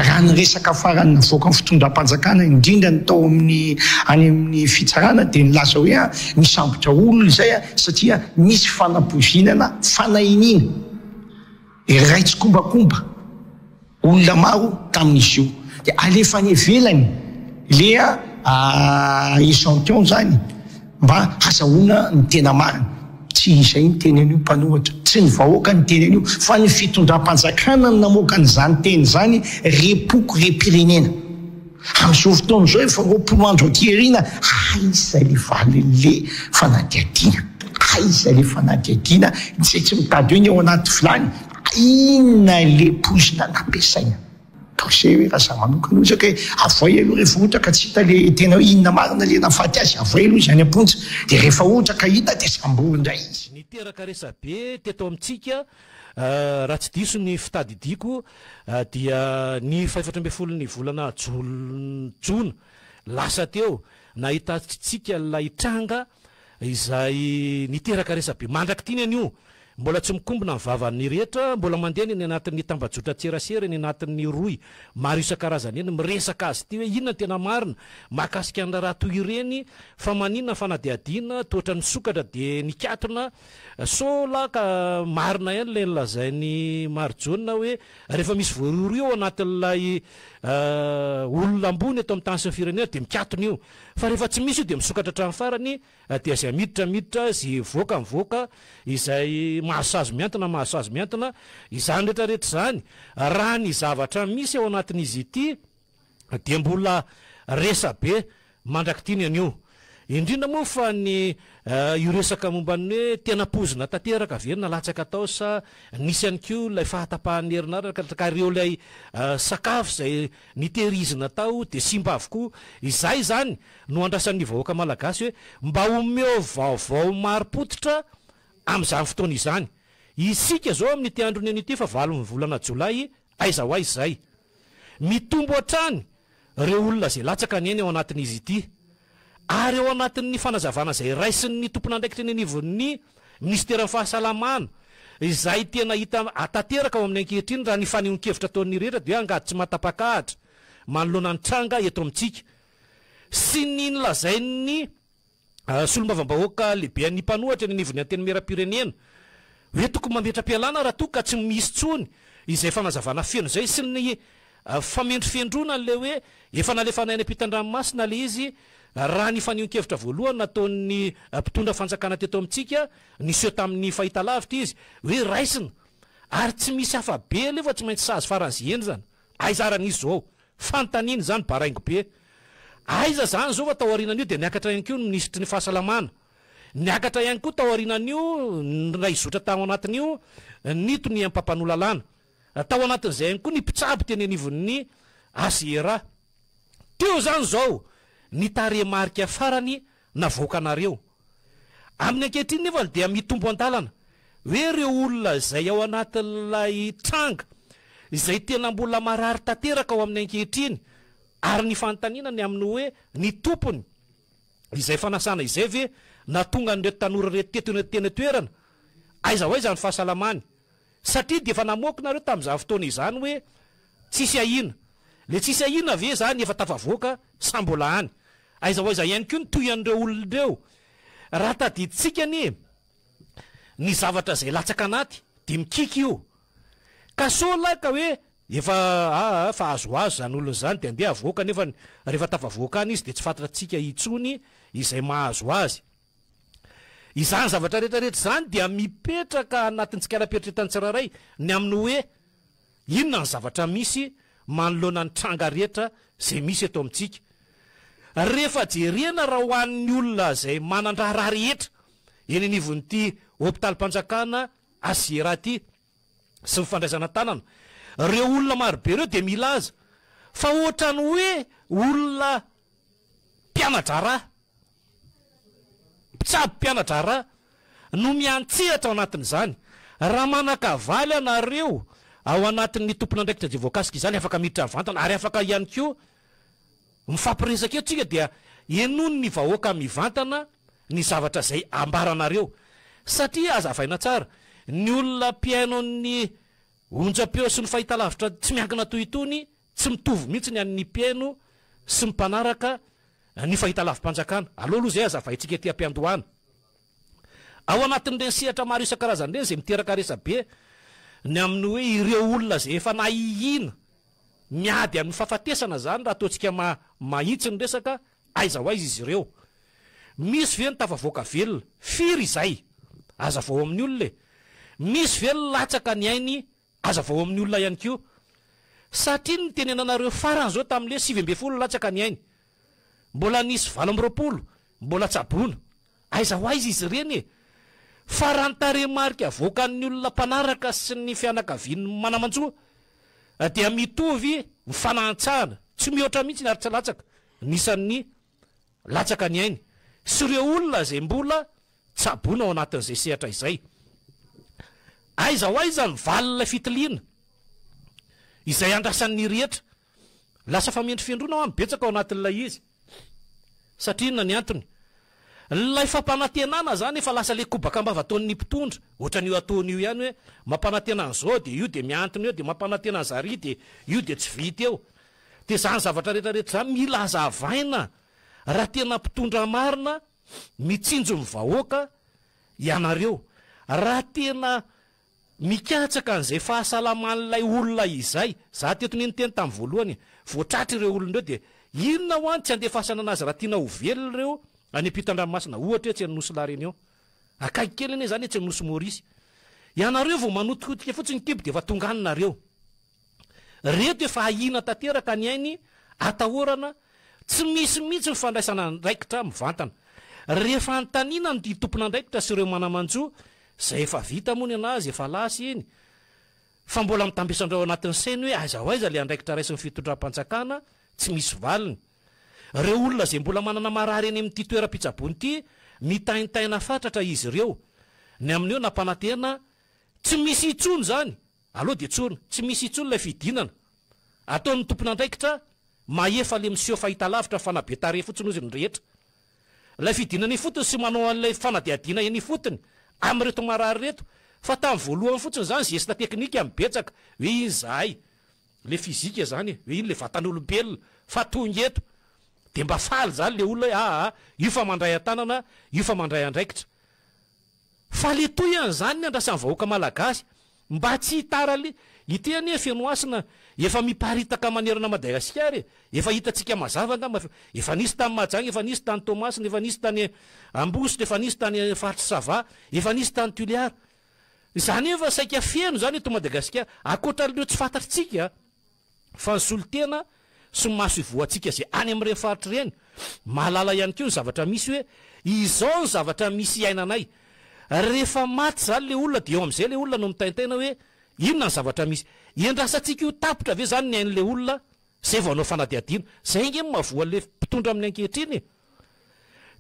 raha ny resaka farany navoaka ny fitondram-panjakana indrindra ny tao any amin'ny fitsarana dia nilaza hoe misambotra olona izay satria misy fanapozinana fanahiniana raitsy kombakomba olona maro tamin'izy io dia alefa ny ivelany le échantillon zany mba hasahoana ny tena marina. Tsy izay ny teny an'io mpanohatra, tsy ny vahoaka ny teny an'io fa ny fitondram-panjakana ny namoaka an'izany teny zany repoko repirenena amin'izao fotoana izao efa roapolo andro aty aoriana. Aiza le valy le fanadihadiana, aiza le fanadihadiana izay tsy mitady hoe ny ao anaty vilany, inona le pozina nampiasaina. Zay hoe raha za manokana ozaka hoe avoay aloha rehefa ohatra ka tsy hita le tena hoe inona marina le nafaty azy, avoay aloha izany amponja dia rehefa ohatra ka hita dia sambo indray izy. Niteraka resabe teto amintsika raha tsy diso ny fitadidiako dia ny 14 ny volana jona lasa teo nahitantsika lay tranga izay niteraka resabe mandraky tiny an'io. Mbola tsy mikombona ny vavan'ny rehetra, mbola mandeha ny anatin'ny tambajotra tserasera ny anatin'ny roy maro isan-karazany eny miresaka azy ty hoe inona tena marina mahakasika ny raha toy ireny fa maninona fanadihadiana toatra ny sokatra dia nikatona sola ka marina ihany le nilazainy Marjona hoe rehefa misy voarory eo anatin'ilay olona ambony eto amin'ny tany sy ny firenena dia mikatona io, fa rehefa tsy misy io dia misokatra hatramin'ny farany dia izay miditra sy voaka izay mahasazo miantona izany rehetrarehetra zany raha ny zavatra misy ao anatin'izy ity dia mbola resabe mandraky tiny an'io. Indrindra moa fa ny io resaka momban'ny hoe tena pozina tanteraka ve nalatsaka tao sa nisy ihany koa ilay fahatapahan'ny herinaratra ka ireo ilay sakafo izay nitehirizina tao dia simba avokoa. Izay zany no andrasan'ny vahoaka malagasy hoe mba omeo vaovao maro-potitra amin'izany fotoana izany. Isika zao amin'ity androny an'ity fa 9 volana Jolay aiza ho aiza izay mitombo hatrany ireo olona izay latsaka ny eny ao anatin'izy ity, ary ao anatin'ny fanazavana izay raisin'ny tompon'andraikitra ny anivon'ny ministera fahasalamana izay tena hita atateraka ao amin'ny ankehitriny raha ny fanehoan-kevitra ataon'ny rehetra dia angady tsy matapakahatra manoloana ny tranga eto amintsika sy ny nilazain'ny solombavam-bahoaka lehibe ny mpanohatra ny anivon'ny anteny mera-pirenena hoe tokony mametra-pialana raha toka tsy misy tsony izay fanazavana feno zay sy ny famendrifendrona le hoe efa nalefana any ampitan-dranomasina le izy raha ny fanehoan-kevitra voalohany nataon'ny mpitondra fanjakana teto amintsika niseho tamin'ny fahitalavitra izy hoe raisina ary tsy misy hafa be lefa tsy maintsy sazy faran'izy eny zany. Aiza ran'izy zao fantaniny zany baraingo be, aiza zany zao fa tao aorinan'io dia niakatra ihany koa ministry ny fahasalamana, niakatra ihany koa tao aorinan'io ray zotra tao anatin'io nito ny ampampanolalalana, tao anatin'izay ihany koa ny mpitsabo teny anivon'ny ACRA. Teo zany zao ny taremarika farany navoaka anareo amin'ny ankehitriny nefa dia mitombo an-dalana hoe ireo olona izay ao anatin'ilay tranga izay tena mbola marary tanteraka ao amin'ny ankehitriny ary ny fanontaniana ny amin'ny hoe ny tompony izay fanasana izay ve natonga n'ireo tanora reto tena toerana aiza ho aiza ny fahasalamany, satria dia efa namoaka nareo tamin'izany fotoana izany hoe tsisy ahina, le tsisy ahina ve zany efa tafavoaka sambola any. Aiza ho aiza ihany koa ny toy an'ireo olona ireo raha tadiditsika ny zavatra izay latsaka anaty dia mikiky io ka sola ka hoe efa fa azoazo zany olona zany dia andeha avoaka nefa rehefa tafavoaka any izy dia tsy fantatsika itsony izay mahazo azy. Izany zavatra rehetrarehetra zany dia mipetraka anatin'ny tsikara-peritretan'ny tsiraray ny amin'ny hoe inona ny zavatra misy manoloana ny tranga rehetra izay misy eto amintsika. Rehefa jerena raha ho an'ny olona izay manandrara rehetra eny anivon'ity hôpitalim-panjakana ACRA ty sy ny fandraisana tanana, ireo olona marobe ireo dia milaza fa ohatrany hoe olona mpianadrara, mpitsabo mpianadrara no miantsehatra ao anatin'izany. Raha manakavaly anareo ao anatin'ny tompon'andraikitra izay voakasika izany afaka miditra vantana ary afaka ihany koa mifampiresaka eo tsika dia enony ny vahoaka mivantana ny zavatra izay ambaranareo, satria azavaina tsara ny olona mpiaino ny onjam-peo sy ny fahitalavitra tsy miankina toy itony tsy mitovy mihitsy ny an'ny mpiaino sy ny mpanaraka ny fahita lavim-panjakana. Aloha aloha zay azavaintsika ety am-piandohana. Ao anatin'ireny sehatra maro isan-karazany ireny zay miteraka resabe ny amin'ny hoe ireo olona zay efa nahihina miady amin'ny fahafatesana zany raha ataontsika mahitsy ny resaka aiza ho aiza izy ireo. Misy ve ny tafavoaka velona firy izay aza vao amin'ny olona, misy ve ny latsaka ny ainy aza vao amin'ny olona ihany koa. Satria ny tenenanareo farany zao tamin'le 7 latsaka ny ainy, mbola nisy 20 mbola tsabona, aiza ho aiza izy ireny. Farantare-marika avoakan'ny olona mpanaraka sy ny fianakaviany manamanjoa dia mitovy mifanantsahana, tsy mihoatra mihitsy ny aritsalatsaka nisan'ny latsaka ny ainy sy ireo olona zay mbola tsabona ao anatin'izay sehatra izay. Aiza ho aiza ny valina fitiliana izay andrasan'ny rehetra, lasa fa mendry fiandrona ao amibetsaka ao anatin'ilay izy. Satria inona ny antony? Lay fampanantenana zany efa lasa le kobaka mbava ataon'ny mpitondra, ohatran'io ataon'io ihany hoe mampanantenana zao de io de miantona eo, de mampanantenana zary de io de tsy vita eo. De zany zavatra rehetrarehetra zany mila hazavaina raha tena mpitondra marina mitsinjo ny vahoaka ianareo, raha tena mikatsaka an'izay fahasalaman'ilay olona izay. Za teto ny teny tamin'ny voalohany, voatratra ireo olonareo de inona ho any tsy andefasana anazy raha tiana ho velona ireo any ampitan-dranomasina, ohatra tsy anosy lareny eo akaiky kely ane zany tsy anosy Morisy. Ianareo vao manotokotika fotsiny kibo de efa tonganinareo. Reto efa ahina tanteraka ny ainy atahorana, tsy misy mihitsy mifandraisana andraikitra mivantana. Rehefa antanina ny tompona andraikitra sy ireo manamanjoa zay efa vita moa ny anazy, efa lasy iny, fa mbola mitambesandrao anatin'ny sainy hoe aiza ho aiza le andraikitra raisy ny fitondram-panjakana tsy misy valiny. Reo olona zay mbola manana marary eny amin'ity toeram-pitsabony ity, mitaintaina fatratra izy ireo. Ny amin'eo nampanantena tsy misy itsony zany, aloha de tsony, tsy misy itsony lay fidinana. Ataon'ny tompon'andraikitra maefa le miseho fahita lavitra fanabetare fotsiny ozy ny rehetra. Lay fidinana fotony sy manao an'ilay fanadiadina eny fotony am'reto marary reto, fa tamin'ny voalohany fotsiny zany zesta teknika mibetsaka hoe iny zahay, le fizika zany, hoe iny le vatan'olombelona fa tonga eto. De mba faly zany le olona io fa mandray an-tanana, io fa mandray andraikitra. Fa le toy ihany zany ny andrasan'ny vahoaka malagasy mba tsy hitarale ity anie fianoasina efa miparitaka manerana Madagasikara, efa hitatsika mazava nga, efa nisy tany Mahajanga, efa nisy tany Tomasina, efa nisy tany Ambositra, efa nisy tany Faritry Sava, efa nisy tany Tuliara. Zany efa saika feno zany eto Madagasikara, akoatran'ireo tsy fantatritsika fa ny solotena sy maso ivoatsika zay any amin'ireny faritra ireny mahalala ihany koa ny zavatra misy hoe izao ny zavatra misy iainanay. Rehefa maty zany le olona de eo am'izay le olona no mitaintaina hoe inona ny zavatra misy. Iandrasantsika io tapitra ve zany ny ain'le olona zay vao anao fanadiadiana. Zay nge mavoan'le mpitondra amin'ny ankehitriny.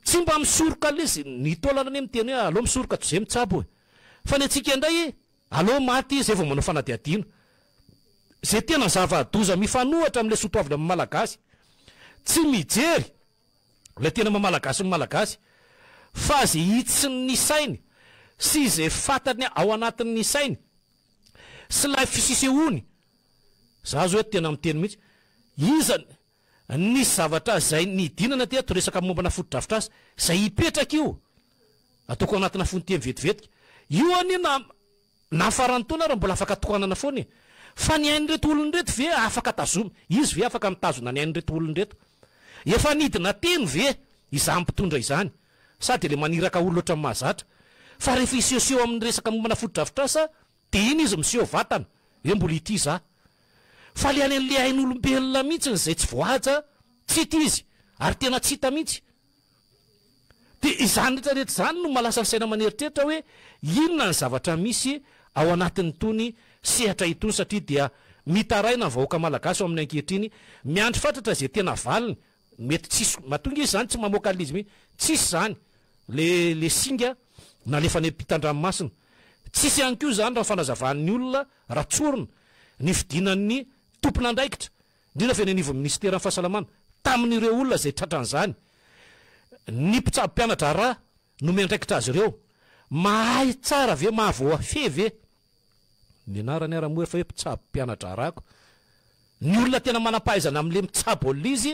Tsy mba misoroka le ny taolana ane miteny hoe alao misoroka toy izay mitsabo. Fa ny antsika indray alao maty zay vao manao fanadiadiana. Zay tena zava-doza mifanohatra amin'le soatoavina amin'ny malagasy. Tsy mijery le tena mamalagasy ny malagasy, fa zay hitsiny ny sainy sy zay fatany ao anatin'ny sainy sy lay fisisehony. Za zao tena miteny mihitsy, izany nisy zavatra zay nidinana teto resaka mombana foto-drafitrasa zay hipetraka io ataoko anatina fonoteny vetivetika. Io anie na farany taona raha mbola afaka tokanana foany, fa ny ain'reto olon'reto ve afaka tazoma, izy ve afaka mitazona ny ain'reto olon'reto. Efa nidina teny ve izany mpitondra izany, sady le maniraka olona oatra mahazatra. Fa rehefa isehoseho amin'ny resaka mombana foto-drafitrasa de iny izy miseho vatana hoe mbola ity za. Fa le any an'le ain'olombelona mihitsy zay tsy voaja, tsy ity izy ary tena tsy hita mihitsy. De izany rehetrarehetra zany no malasa ny saina maneritreritra hoe inona ny zavatra misy ao anatin'ny tony sehatra itony, satria dia mitaraina ny vahoaka malagasy ao amin'ny ankehitriny miandry fatratra zay tena valiny. Mety tsisy matonga izy zany tsy mamoaka an'izy mi, tsisy zany le singa na lefa ny ampitan-dranomasina. Tsisy ihany koa zany raha fanazavahan'ny olona raha tsorona ny fidinan'ny tompon'andraikitra, indrindra fa eny anivon'ny ministeran'ny fahasalamana tamin'ireo olona zay tratran'izany. Ny mpitsabo mpianatra raha nome andraikitra azy ireo, mahay tsara ve, mahavoa fe ve ny anarany ara-moa efa hoe mpitsabo mpianatra rahako. ny olona tena manampahaizana am'le mitsaboly izy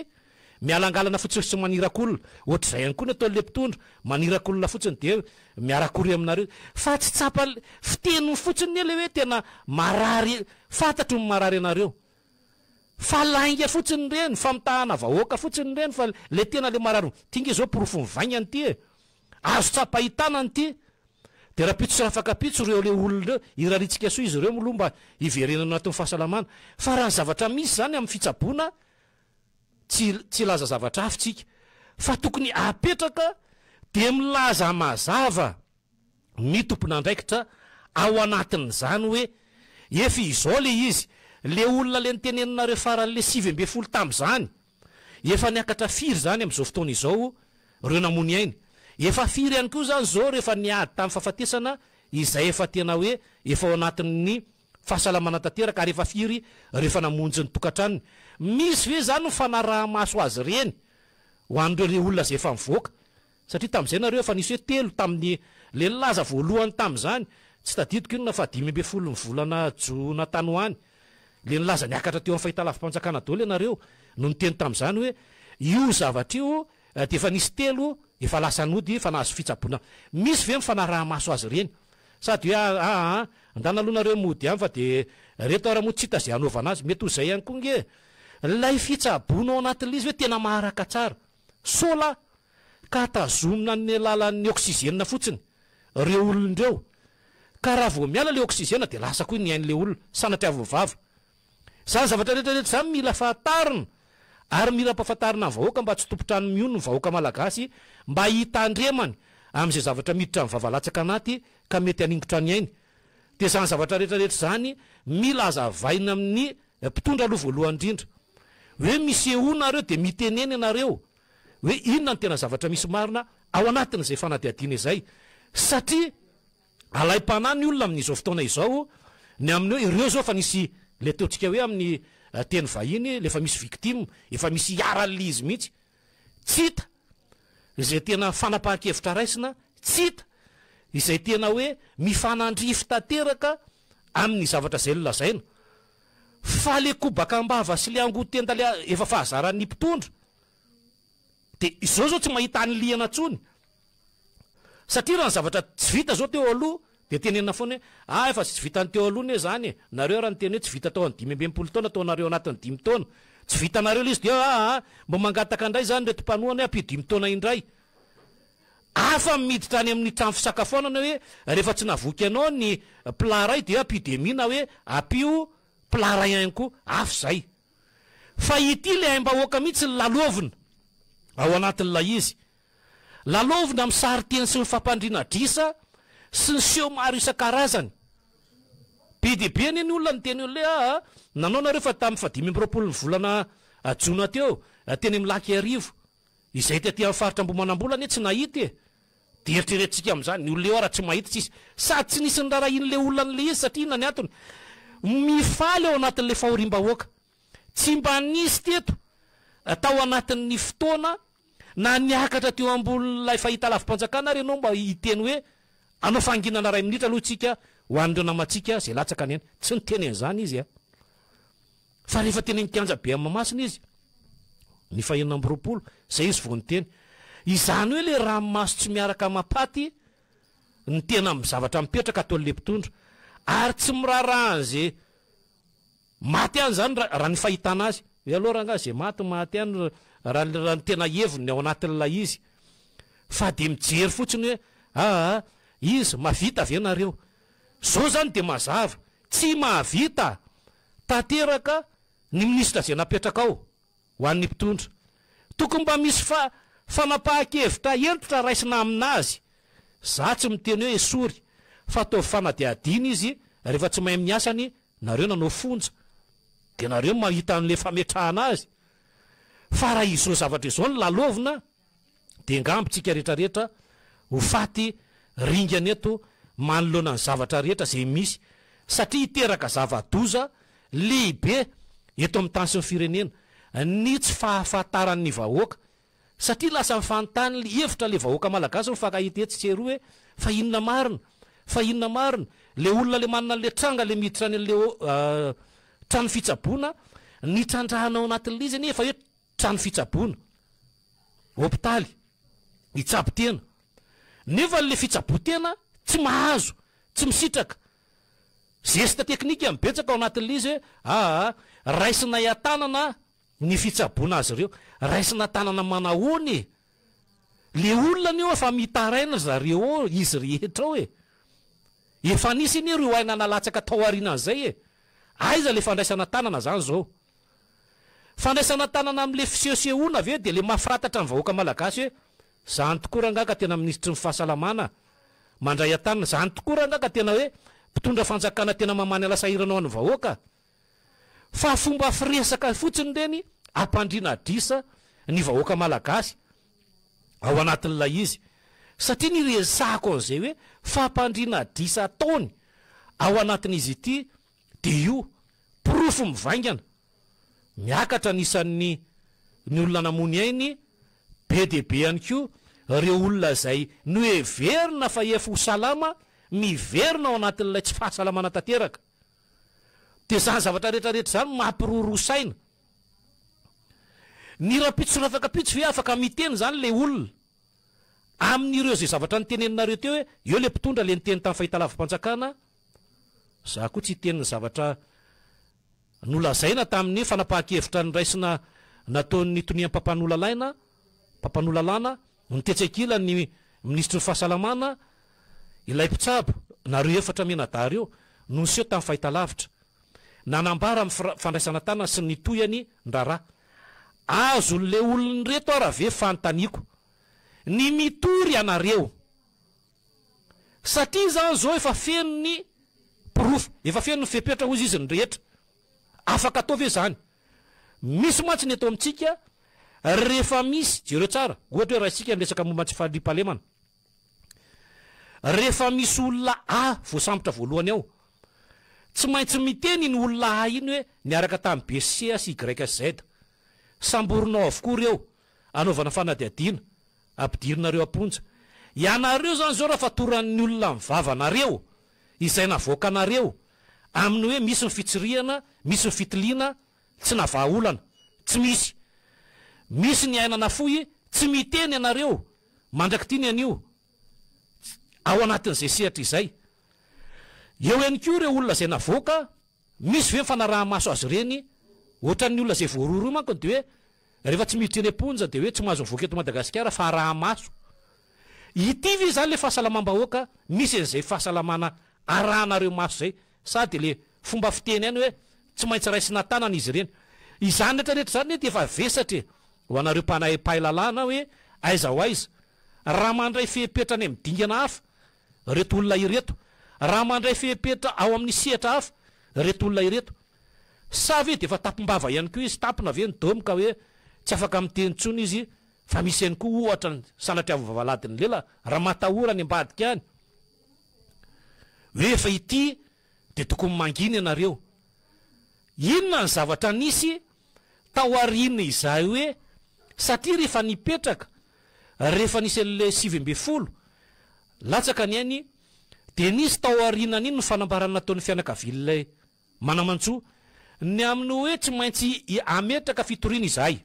mialangalana fotsiny sy manirakolona ohatra zay ihany koa ny ataon'le mpitondra manirakolona fotsiny de miarakory aminareo fa tsy tsapa fiteny fotsiny le hoe tena marary fantatro ny marary anareo fa lainga fotsiny reny famitahana vahoaka fotsiny reny fa le tena le marary tinga zao porofo mivaigna an'ity azo tsapa hitana an'ity de raha pitso sy rafaka pitso reo le olona reo iraritsika so izy reo molomba iverenana anatin'ny fahasalamana fa raha ny zavatra misy zany amin'ny fitsaboana tsy laza zavatra hafitsika fa tokony apetraka de milaza mazava ny tompon'andraikitra ao anatin'izany hoe efa izao le izy le olona le niteneninareo faran'le 7 tam'izany efa niakatra firy zany am'izao fotoana izao reo namony ainy efa firy ihany koa zany zao rehefa niady tamin'ny fahafatesana izay efa tena hoe efa ao anatin'ny fahasalamana tanteraka ary efa firy rehefa namonjy ny tokantranony misy ve zany fanaraha maso azy reny ho an'ireo le olona zay efa mivoaka satria tam'izay nareo efa nisy hoe 3 tamin'ny le laza voalohany tam'izany tsy tadidiko inona fa 5 ny volana jona tany hoany le nilaza niakatra teo amin'ny fahitalavim-panjakana daholo ianareo no niteny tam'izany hoe io zavatra io de efa nisy 3 efa lasa nody fa nahazo fitsaboana misy ve mifanaraha maso azy reny sady hoe ndana alohanareo mody any fa de reto ara mo tsy hita zay anaovana azy mety ho zay ihany koa nge lay fitsaboana ao anatin'le izy hoe tena maharaka tsara sola ka tazomina ny alalan'ny oksizena fotsiny reo olondreo ka raha vo miala le oksizena de lasa koa ny ain'le olona sanatria vovava zany zavatra rehetrarehetra zany mila fahatarina ary mila mpafatarina ny vahoaka mba tsy tompotrano miono ny vahoaka malagasy mba hitandremany am'izay zavatra miditra ny vavalatsaka anaty ka mety haningotra ny ainy de zany zavatra rehetrarehetra zany mila azavaina amin'ny mpitondra aloha voalohany indrindra hoe misy eonareo de miteneny anareo hoe inona ny tena zavatra misy marina ao anatin'izay fanadiadiana izay satria alay-pana ny olona amin'izao fotoana izao ny amin'eo ireo zao fa nisy le teotsika hoe amin'ny teny vahiny lefa misy victime efa misy iara'le izy mihitsy tsy hita izay tena fanapahan-kevitra raisina tsy hita izay tena hoe mifanandrify tanteraka amin'ny zavatra zay lolazaina fa le kobakambava sy le angotenda le efa fahazaran'ny mpitondra de izao zao tsy mahita any liana tsony satria raha ny zavatra tsy vita zao teo aloha de tenenina foana hoe efa tsy vitany teo aloha ne zany nareo raha ny teny hoe tsy vita tao any 5 taona ataonareo anatin'ny 5 taona tsy vitanareo le izy de mba mangataka indray zany reto mpanoana hoe ampio 5 taona indray afa miditra any amin'ny trano fisakafoanana hoe rehefa tsy navoky anao ny plaray de ampio demina hoe ampio plaray ihany koa afy zay fa ity le aim-bahoaka mihitsy ny lalovina ao anatin'la izy lalovina amin'ny saryteny sy ny fampandriana drisa sy ny seo maro isan-karazany be de be ny olona ny teny le nanao nareo fa tamin'ny fa 5 ny volana jona teo teny milaky arivo izay ty amin'ny faritra ambomanam-bolany tsy nahita de eritreretintsika am'izany ny olona eo raha tsy mahita tsisy sady tsy nisy ny rara in'le olona n'le izy satria ina ny antony mifaly ao anatin'le fahorim-bahoaka tsy mba nisy teto atao anatin'ny fotoana na niakatra teo ambonin'lay fahita lavim-panjakana ary ianao mba hiteny hoe anao fanginana ray minitra aloha tsika ho an'ireo namatsika zay latsaka any eny tsy niteny an'izany izy fa rehefa teny nikianja be amin'ny mamasina izy ny 220 zay izy vo niteny izany hoe le raha maso tsy miaraka mapaty ny tena amin'ny zavatra mipetraka ataon'le mpitondra ary tsy mirarahan'zay maty any zany raha ny fahitana azy hoe aloha raha nga zay maty any raha ny tena hevony ao anatin'lay izy fa de mijery fotsiny hoe izy mavita avy anareo zao zany de mazava tsy mahavita tanteraka ny minisitra zay napetraka ao ho an'ny mpitondra tokony mba misy fanapahan-kevitra entitra raisina aminazy za tsy miteny hoe esory fa atao fanadiadina izy rehefa tsy mahay miasany nareo nanao fonja de nareo mahita an'le fametrahana azy fa raha izao zavatra izao ny lalovina de ngambitsika rehetrarehetra ho faty ringany eto manoloana ny zavatra rehetra zay misy satria hiteraka zava-doza lehibe eto amin'ny tany sy ny firenena ny tsy fahafantaran'ny vahoaka satria lasa mifantany le hevitra le vahoaka malagasy mifankahita etsy tsery hoe fa inona marina le olona le manana le tranga le miditra any an'le trano fitsaboana ny trandrahanao anatin'la izy nefa hoe trano fitsaboana hôpitaly hitsabo-tena nefa le fitsabo-tena tsy mahazo tsy misitraka zesta teknika mibetsaka ao anatin'la izy hoe raisina iatanana ny fitsaboana azy ireo raisina tanana manahony le olona ny eo efa mitaraina zareo izy rehetra ao efa nisy iny reo aina nalatsaka tao arinan'izay aiza le fandraisana tanana zany zao fandraisana tanana am'le fisehosehoana ave de le mahafiratatra ny vahoaka malagasy hoe zany tokoa rangaka tena ministry ny fahasalamana mandray atanana zany tokoa rangaka tena hoe mpitondra fanjakana tena mamany alasahiranao any vahoaka fa fomba firesaka fotsiny reny ampandrina drisa ny vahoaka malagasy ao anatin'ilay izy satria niresako an'izay hoe fampandrina drisa ataony ao anatin'izy ity de io profo mivaingana miakatra nisan'ny ny olona namony ainy be deabe ihany ko reo olona zay noheverina fa efa ho salama miverina ao anatin'ilay tsy fahasalamana tanteraka de zany zavatra rehetrarehetra zany mampirorosaina ny rapitso rafaka pitso fe afaka miteny zany le olona amin'ireo zay zavatra nyteneninareo teo hoe eo le mpitondra le niteny tamin'ny fahitalavim-panjakana za koa tsy teniny zavatra nolazaina tamin'ny fanapahan-kevitra ny raisina nataon'ny toniam-pampanolalaina mpampanolalaina nitetsekila ny ministry ny fahasalamana ilay mpitsabo nareo efatra menadary eo nonseho tamin'ny fahitalavitra nanambara amin'ny fandraisana tanana sy ny toyany ndrara azo le olony reto arave fanontaniako ny mitory anareo satria zany zao efa feno ny profo efa feno ny fepetra ozy izy ny rehetra afaka atao ve zany misy mantsy ny atao amintsika rehefa misy jereo tsara ohatra hoe raha isika miresaka momba tsy fahadripalemana rehefa misy olona voasambotra voalohany ao tsy maintsy miteny ny olona iny hoe niaraka tamin'ny BC sy YZ samborinao avokoa reo anaovana fanadiadiana ampidirinareo amponja ianareo zany zao raha fatoran'ny olona mivavanareo izay navoaka anareo amin'ny hoe misy ny fitsiriana misy ny fitiliana tsy navaolana tsy misy ny ainana foy tsy miteny anareo mandrakitiny anio ao anatin'izay sehatra izay eo ihany ko reo olona zay navoaka misy ve mifanaraha-maso azy reny ohatran'ny olona zay voaroro manko de hoe rehefa tsy miditra eny amponja de hoe tsy mahazo mivoaka eto Madagasikara fa raha-maso ity ve zany le fahasalamam-bahoaka misy an'izay fahasalamana arahanareo maso zay sady le fomba fiteny any hoe tsy maintsy raisina tanana izy ireny izany rehetrarehetra zany de efa vesatra ho anareo mpanahay lalàna hoe aiza ho aiza raha mandray fepetrany amin'ny dingana hafa reto olona ireto raha mandray fepetra ao amin'ny sehatra hafa reto olona ireto sa ve de efa tapimbava ihany koa izy tapina ve ny domoka hoe tsy afaka miteny tsony izy fa misy ihany koa ohatra ny sanatry avo vavaladiny lela raha matahora ny ambadika any hoe efa ity de tokony manginy ianareo inona ny zavatra nisy tao arina izay hoe satria rehefa nipetraka rehefa nisy an'le 7 latsaka ny ainy de nisy tao arinany iny ny fanambarana nataon'ny fianakavilon'ilay manamantsoa ny amin'ny hoe tsy maintsy ametraka fitoriana izahay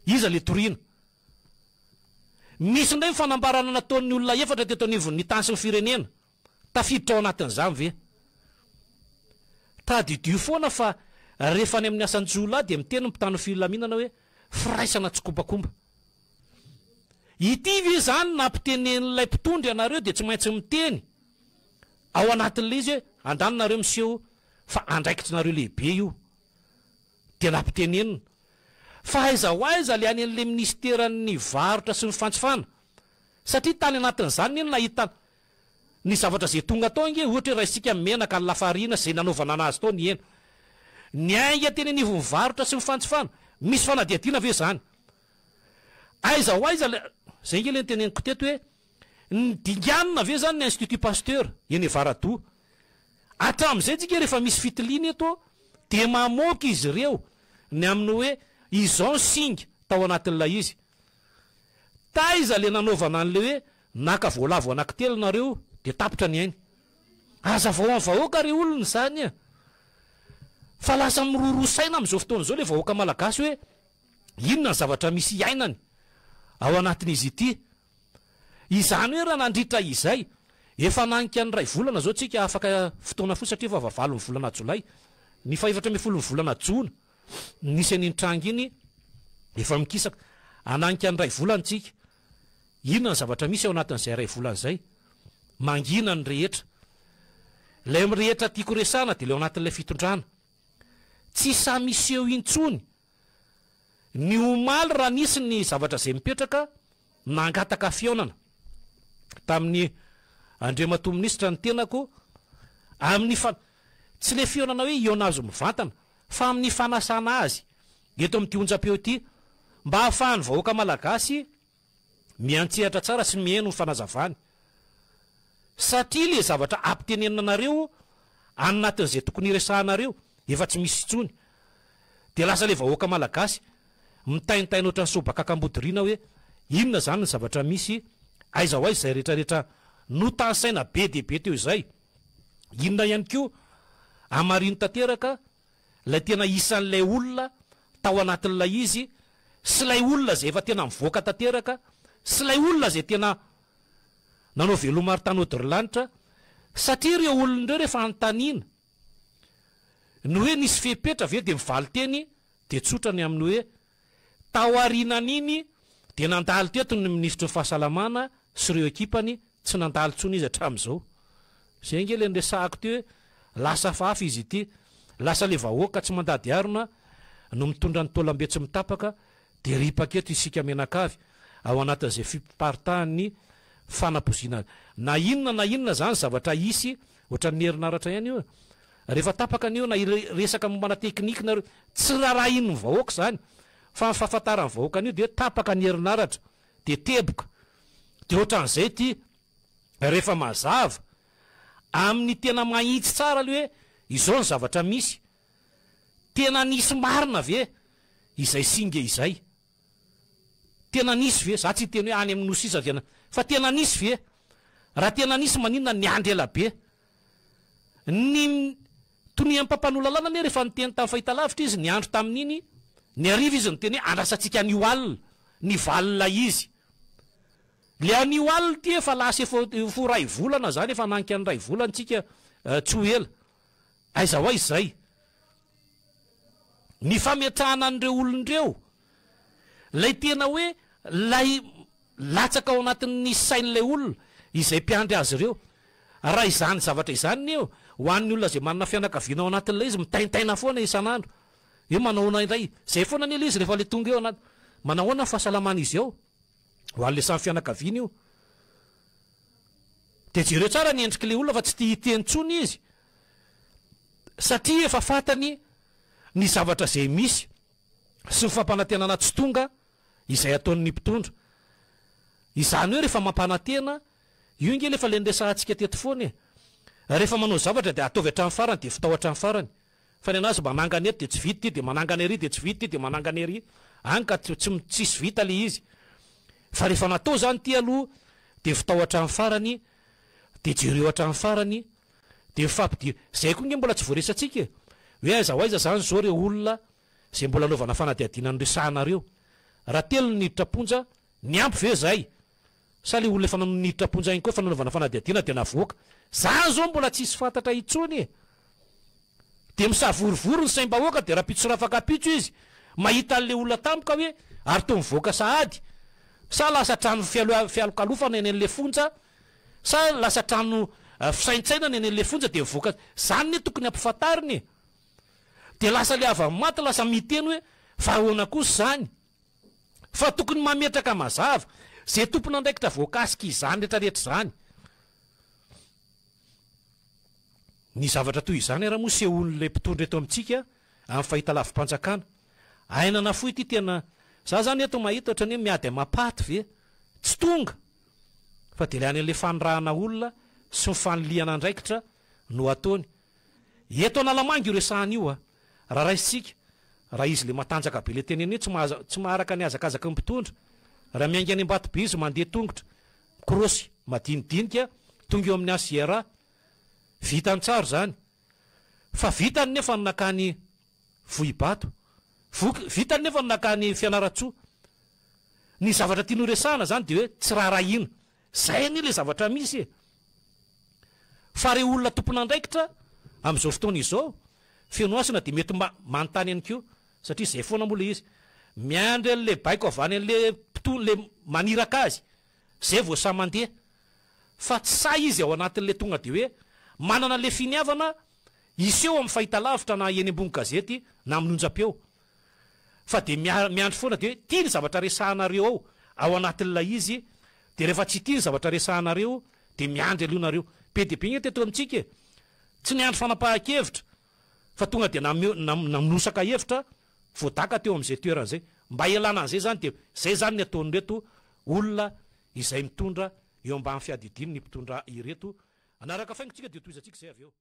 iza le toriana misy ndray fanambarana nataon'ny olona efatra teto anivon'ny tany sy ny firenena tafiditra ao anatin'izany ve tadidio foana fa rehefa any amin'ny asan-jola de miteny mpitano filaminana hoe firaisana tsikompakomba ity ve zany nampitenen'ilay mpitondry anareo de tsy maintsy miteny ao anatin'le izy hoe andanonareo miseho fa andraikitrynareo lehibe io de nampitenenina fa aiza ho aiza le any an'le ministeran'ny varotra sy ny fantsifana satria tany anatin'izany iny nahitana ny zavatra zay tonga tao nge ohatra hoe raha isika menaka ny lafarina zay nanaovana anazy tao ny ena ny ainga teny anivo ny varotra sy ny fantsifana misy fanadiadiana ve zany aiza ho aiza zay nge le nyteneniko teto hoe ny dinganina ve zany ny institut pasteur eny Varado atram'izay tsika rehefa misy fitiliana eto de mamoaka izy ireo ny amin'ny hoe izao ny singa tao anatin'ilay izy taiza le nanaovana an'le hoe naka voalavo anankitelo nareo de tapitra ny ainy aza vao amin'ny vahoaka re olona zany fa lasa mirorosaina am'izao fotoana zao le vahoaka malagasy hoe inona ny zavatra misy iainany ao anatin'izy ity. Izany hoe raha nandritra izay efa nanika ny ray volana zao tsika afaka fotoana fo satria fa vavalo ny volana jolay ny 14 ny volana jona nisy an'iny tranga iny efa mikisaka ananika ny ray volana tsika. Inona ny zavatra misy ao anatin'izay ray volana zay? Mangina ny rehetra. Lay rehetra tiako resana de leo anatin'ilay fitondrana tsy sa misy eo intsony ny omaly raha nisy ny zavatra zay mipetraka nangataka fionana tamin'ny Andriamato minisitra ny tenako amin'ny tsy le fionana hoe ionazo mivantana fa amin'ny fanasana azy eto amin'ity onjam-peo ity mba hahafahany vahoaka malagasy miantsehatra tsara sy mihaino ny fanazavany satria le zavatra ampitenenanareo anatin'izay tokony iresahanareo efa tsy misy intsony de lasa le vahoaka malagasy mitaintaina ohatran'ny sobaka kambodirina hoe inona zany ny zavatra misy aiza ho aiza zay rehetrarehetra no tansaina be dehibe teo izay. Inona ihany koa amarino tanteraka lay tena isan'lay olona tao anatin'ilay izy sy lay olona zay efa tena mivoaka tanteraka sy lay olona zay tena nanao velomary tany odirolanitra satria ireo olona ireo rehefa antanina no hoe nisy fepetra ve de mivaly teny de tsotrany amin'ny hoe tao arinan'iny de nandalo teto ny ministra ny fahasalamana sy ireo ekipany tsy nandalo tsony izy hatramin'izao. Zay nge le resahako teo hoe lasa fahafa izy ity lasa le vahoaka tsy mandady arona no mitondra ny tolambe tsy mitapaka de ripaketo isika menakavy ao anatin'izay fiparitahan'ny fanapozina na inona zany zavatra isy ohatran'ny herinaratra ihany io rehefa tapaka an'io na resaka mombana teknika nareo tsy raha iny ny vahoaka zany fa ny fahafantaran'ny vahoaka an'io de tapaka ny herinaratra de teboka de ohatran'izay ty rehefa mazava amin'ny tena mahitsy tsara le hoe izao ny zavatra misy tena nisy marina ve izay singa izay tena nisy ve za tsy teny hoe any amin'ny nosisa diana fa tena nisy ve raha tena nisy maninona ny andry ela be ny tony ampampanolalana ne rehefa niteny tamin'ny fahitalavitra izy ny andro tamin'iny ny ariva izy ny teny hoe andrasantsika nio alina ny valina izy le anio alina ty efa lasa efo ray volana zany efa nanika ny ray volana tsika tsy ho ela aiza ho aizy zay ny fametrahana an'ireo olon'ireo lay tena hoe lay latsaka ao anatin'ny sain'lay olona izay mpiandry azy ireo raha izany zavatra izany ny eo ho an'ny olona zay manana fianakaviana ao anatin'ilay izy mitaintaina foana isan'andro io manahoana iray zay foana ny le izy rehefa le tonga eo anaty manahoana ny fahasalamana izy ao ho an'le samy fianakaviana io de jereo tsara ny endriky le olona fa tsy tia hiteny tsony izy satria efa fatany ny zavatra zay misy sy ny fampanantenana tsy tonga izay ataon'ny mpitondra izany hoe rehefa mampanantena io nge lefa le nresahantsika teto foana e rehefa manao zavatra de ataovy hatramin'ny farany de fitao hatramin'ny farany fa ny anazy manangany eto de tsy vity ty de manangany ery de tsy vity ty de manangany ery any ka tsisy vita le izy fa rehefa natao zany ty aloha de fitao hatramin'ny farany de jereo hatramin'ny farany de mifampidio zay koa nge mbola tsy voaresantsika hoe aiza ho aiza zany zao reo olona zay mbola anaovana fanadiadina ny resahanareo raha telo niditra ponja ny ampy ve zay sa le olona efa niditra ponja iny koa fa nanaovana fanadiadina de navoaka zany zao mbola tsisy fantatra itsony e de misavorivory ny saim-bahoaka de raha pitso rafaka pitso izy mahita an'le olona tampoka hoe ary to mivoaka sahady sa lasa trano fialokalofana eny an'le fonja sa lasa trano fisaintsainana eny an'le fonja de mivoaka zany ne tokony ampifantariny de lasa le avy maty lasa miteny hoe fa ahoana kosa zany fa tokony mametraka mazava zay tompona andraikitra voakasika izany rehetrarehetra zany ny zavatra toy izany raha moa sehoan'le mpitondra eto amintsika amin'ny fahita lavim-panjakana ainana foy ty tena za zany eto mahita ohatrany hoe miady mapaty ve tsy tonga fa de le any an'le fanirahana olona sy mifaniliana andraikitra no ataony eto analamangy io resahany io a raha raisitsika raha izy le matanjaka be le teneny hoe tsy maharaka ny azakazaka ny mpitondra raha miainga any ambato be izy mandeha tongotra krosy madinidinika tonga eo amin'ny asiera vitany tsaro zany fa vitany nefa nakany foibato vitany nefa naka ny fianaratsoa ny zavatra tiano resahana zany de hoe tsy raharahina zay ny le zavatra misy fa re olona tompona andraikitra am'izao fotoana izao fenoasina de mety manontany any keo satria zay foana moa le izy miandry an'le baiko avany an'le le maniraka azy zay vao sa mandeha fa tsy sa izy ao anatin'le tonga de hoe manana le finiavana iseo amin'ny fahitalavitra na eny ambony gazety na amin'onjam-peo fa de miandry foana de hoe tia ny zavatra resahanareo ao anatin'la izy de rehefa tsy tia ny zavatra resahanareo de miandry alohanareo be de be gny teto amitsika tsy niandry fanapahan-kevitra fa tonga de nanosaka hevitra voadaka teo am'izay toeran'zay mba ialana an'izay zany de zay zany ny ataonyreto olona izay mitondra eo ambany fiadidiny ny mpitondra ireto anaraka faingotsika de toizatsika zay avy eo